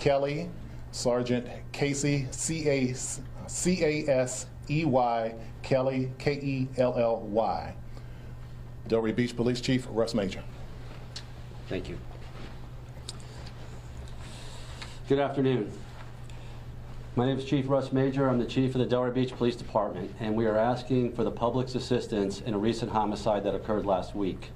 Kelly, Sergeant Casey, C-A-S-E-Y, Kelly, K-E-L-L-Y. Delray Beach Police Chief Russ Major. Thank you. Good afternoon. My name is Chief Russ Major. I'm the Chief of the Delray Beach Police Department, and we are asking for the public's assistance in a recent homicide that occurred last week.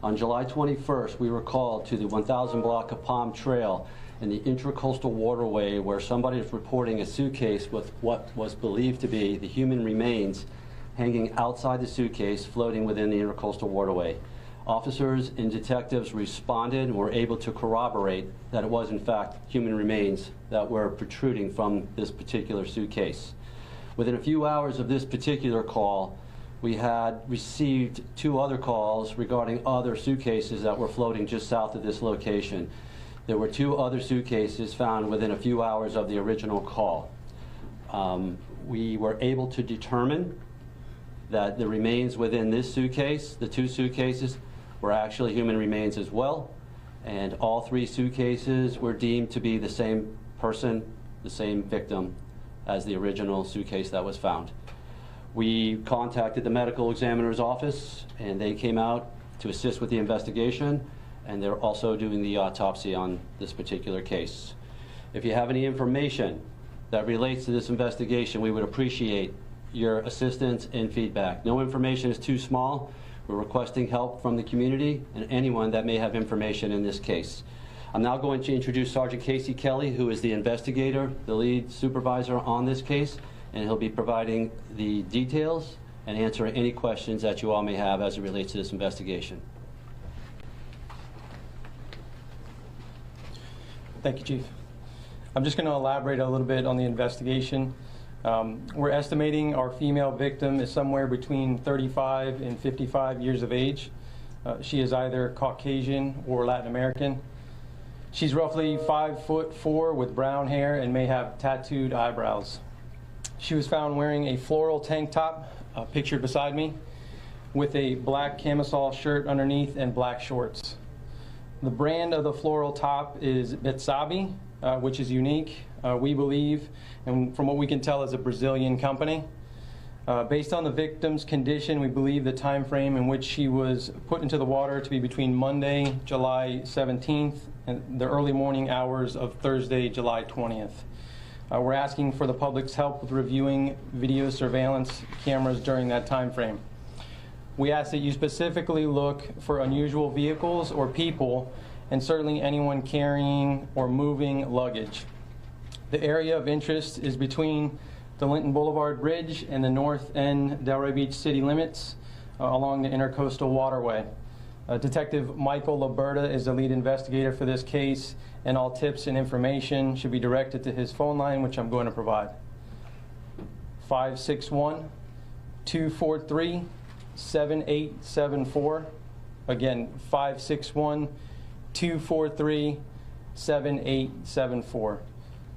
On July 21st, we were called to the 1000 block of Palm Trail in the Intracoastal Waterway where somebody is reporting a suitcase with what was believed to be the human remains hanging outside the suitcase floating within the Intracoastal Waterway. Officers and detectives responded and were able to corroborate that it was in fact human remains that were protruding from this particular suitcase. Within a few hours of this particular call, we had received 2 other calls regarding other suitcases that were floating just south of this location. There were 2 other suitcases found within a few hours of the original call. We were able to determine that the remains within this suitcase, the 2 suitcases, were actually human remains as well, and all 3 suitcases were deemed to be the same person, the same victim as the original suitcase that was found. We contacted the medical examiner's office, and they came out to assist with the investigation, and they're also doing the autopsy on this particular case. If you have any information that relates to this investigation, we would appreciate your assistance and feedback. No information is too small. We're requesting help from the community and anyone that may have information in this case. I'm now going to introduce Sergeant Casey Kelly, who is the investigator, the lead supervisor on this case, and he'll be providing the details and answering any questions that you all may have as it relates to this investigation. Thank you, Chief. I'm just going to elaborate a little bit on the investigation. We're estimating our female victim is somewhere between 35 and 55 years of age. She is either Caucasian or Latin American. She's roughly 5'4" with brown hair and may have tattooed eyebrows. She was found wearing a floral tank top, pictured beside me, with a black camisole shirt underneath and black shorts. The brand of the floral top is Betsabi, which is unique, we believe, and from what we can tell is a Brazilian company. Based on the victim's condition, we believe the time frame in which she was put into the water to be between Monday, July 17th, and the early morning hours of Thursday, July 20th. We're asking for the public's help with reviewing video surveillance cameras during that time frame. We ask that you specifically look for unusual vehicles or people, and certainly anyone carrying or moving luggage. The area of interest is between the Linton Boulevard Bridge and the north end Delray Beach city limits along the Intercoastal Waterway. Detective Michael Liberta is the lead investigator for this case, and all tips and information should be directed to his phone line, which I'm going to provide. 561-243-7874. Again, 561-243-7874.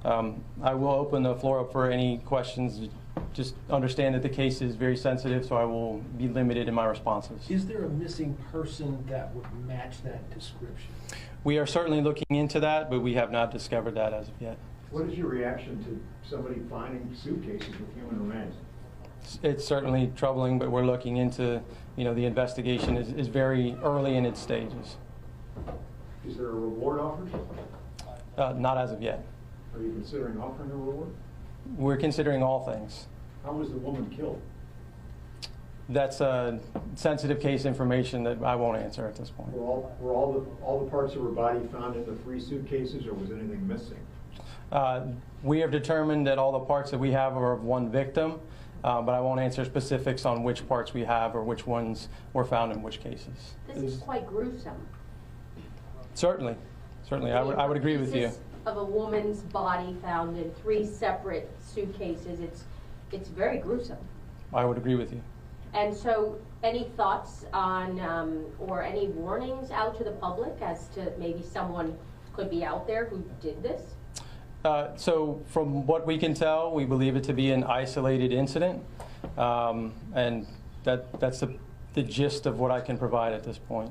I will open the floor up for any questions. Just understand that the case is very sensitive, so I will be limited in my responses. Is there a missing person that would match that description? We are certainly looking into that, but we have not discovered that as of yet. What is your reaction to somebody finding suitcases with human remains? It's certainly troubling, but we're looking into, the investigation is very early in its stages. Is there a reward offered? Not as of yet. Are you considering offering a reward? We're considering all things. How was the woman killed? That's sensitive case information that I won't answer at this point. Were all the parts of her body found in the 3 suitcases, or was anything missing? We have determined that all the parts that we have are of one victim, but I won't answer specifics on which parts we have or which ones were found in which cases. This is quite gruesome. Certainly. I would agree with you. Of a woman's body found in 3 separate suitcases, it's very gruesome. I would agree with you. And so, any thoughts on or any warnings out to the public as to maybe someone could be out there who did this? So from what we can tell, we believe it to be an isolated incident, and that's the gist of what I can provide at this point.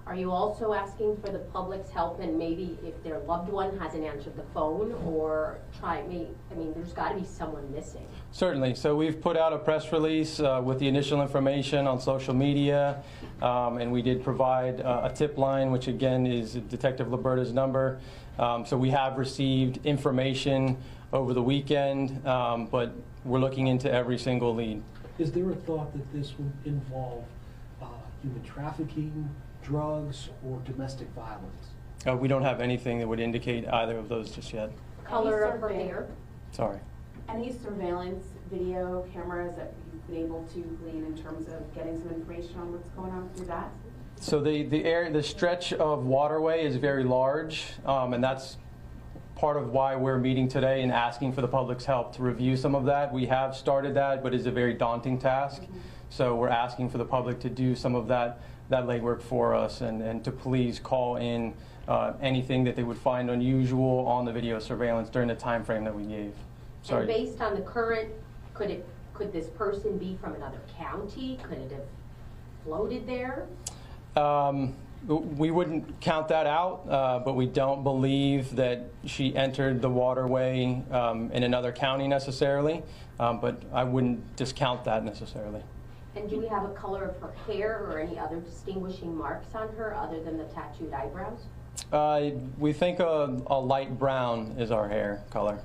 Are you also asking for the public's help and maybe if their loved one hasn't answered the phone or there's got to be someone missing? Certainly. So we've put out a press release with the initial information on social media, and we did provide a tip line, which again is Detective Liberta's number. So we have received information over the weekend, but we're looking into every single lead. Is there a thought that this would involve human trafficking, drugs, or domestic violence? We don't have anything that would indicate either of those just yet. Color of her hair? Sorry. Any surveillance video cameras that you've been able to glean in terms of getting some information on what's going on through that? So the stretch of waterway is very large, and that's part of why we're meeting today and asking for the public's help to review some of that. We have started that, but it's a very daunting task. So we're asking for the public to do some of that legwork for us and to please call in anything that they would find unusual on the video surveillance during the time frame that we gave. Sorry. And based on the current, could this person be from another county? Could it have floated there? We wouldn't count that out, but we don't believe that she entered the waterway in another county necessarily, but I wouldn't discount that necessarily. And do we have a color of her hair or any other distinguishing marks on her other than the tattooed eyebrows? We think a light brown is our hair color.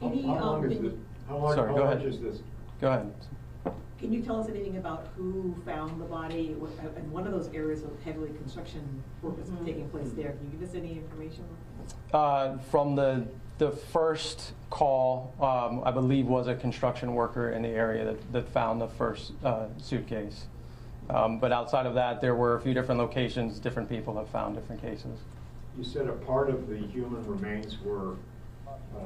How long is this? Sorry, go ahead. Is this? Go ahead. Can you tell us anything about who found the body? And one of those areas of heavily construction work is taking place there. Can you give us any information? From the first call, I believe was a construction worker in the area that found the first suitcase. But outside of that, there were a few different locations, different people have found different cases. You said a part of the human remains were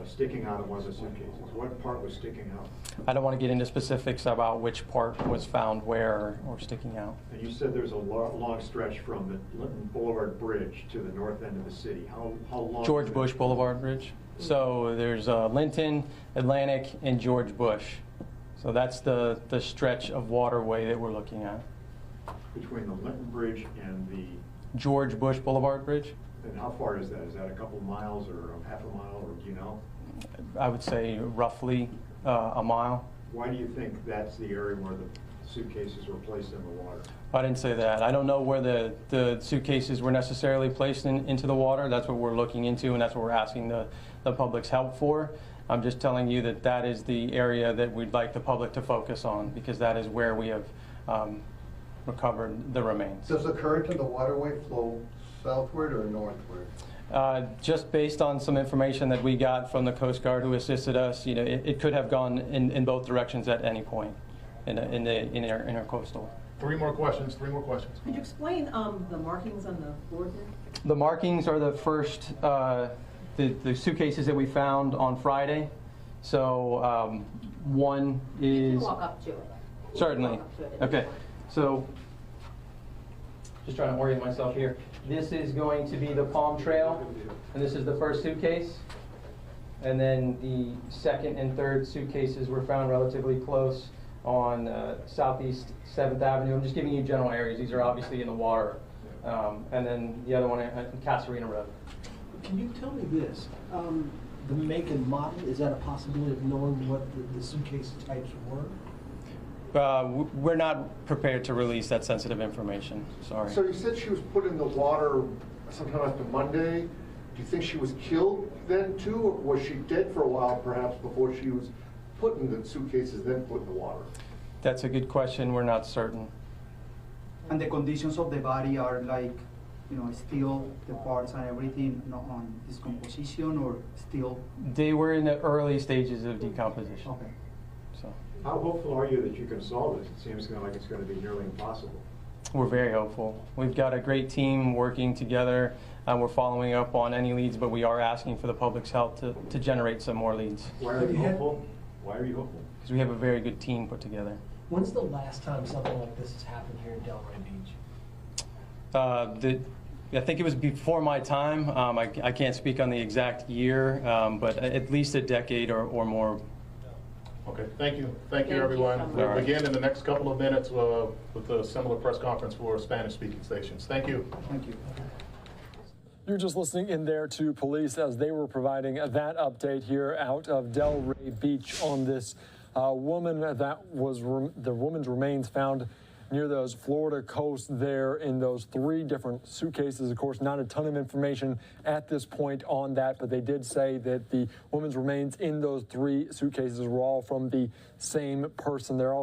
sticking out of one of the suitcases. What part was sticking out? I don't want to get into specifics about which part was found where or sticking out. And you said there's a long stretch from the Linton Boulevard Bridge to the north end of the city. How long? George Bush Boulevard Bridge. So there's Linton, Atlantic, and George Bush. So that's the stretch of waterway that we're looking at. Between the Linton Bridge and the... George Bush Boulevard Bridge. And how far is that? Is that a couple miles or half a mile, or do you know? I would say roughly a mile. Why do you think that's the area where the suitcases were placed in the water? I didn't say that. I don't know where the suitcases were necessarily placed into the water. That's what we're looking into, and that's what we're asking the public's help for. I'm just telling you that that is the area that we'd like the public to focus on, because that is where we have recovered the remains. Does the current in the waterway flow southward or northward? Just based on some information that we got from the Coast Guard who assisted us, it could have gone in both directions at any point in our coastal. Three more questions. Could you explain the markings on the board there? The markings are the first, the suitcases that we found on Friday. So one You is... can walk up to it. Certainly. Walk up to it. Okay, so just trying to orient myself here. This is going to be the Palm Trail, and this is the first suitcase. And then the second and third suitcases were found relatively close on Southeast 7th Avenue. I'm just giving you general areas. These are obviously in the water. And then the other one on Casarina Road. Can you tell me this? The make and model, is that a possibility of knowing what the suitcase types were? We're not prepared to release that sensitive information. Sorry. So you said she was put in the water sometime after Monday. Do you think she was killed then too, or was she dead for a while perhaps before she was put in the suitcases, then put in the water? That's a good question. We're not certain. And the conditions of the body are like, still the parts and everything not on decomposition or still? They were in the early stages of decomposition. Okay. So How hopeful are you that you can solve this? It seems like it's going to be nearly impossible. we're very hopeful. We've got a great team working together. We're following up on any leads, but we are asking for the public's help to generate some more leads. Why are you hopeful? Why are you hopeful? Because we have a very good team put together. When's the last time something like this has happened here in Delray Beach? I think it was before my time. I can't speak on the exact year, but at least a decade or more. Okay, thank you. Thank you, Thank you everyone. so much. We'll begin in the next couple of minutes with a similar press conference for Spanish-speaking stations. Thank you. Thank you. You're just listening in there to police as they were providing that update here out of Delray Beach on this woman that was the woman's remains found near those Florida coast there in those 3 different suitcases. Of course, not a ton of information at this point on that, but they did say that the woman's remains in those 3 suitcases were all from the same person. They're all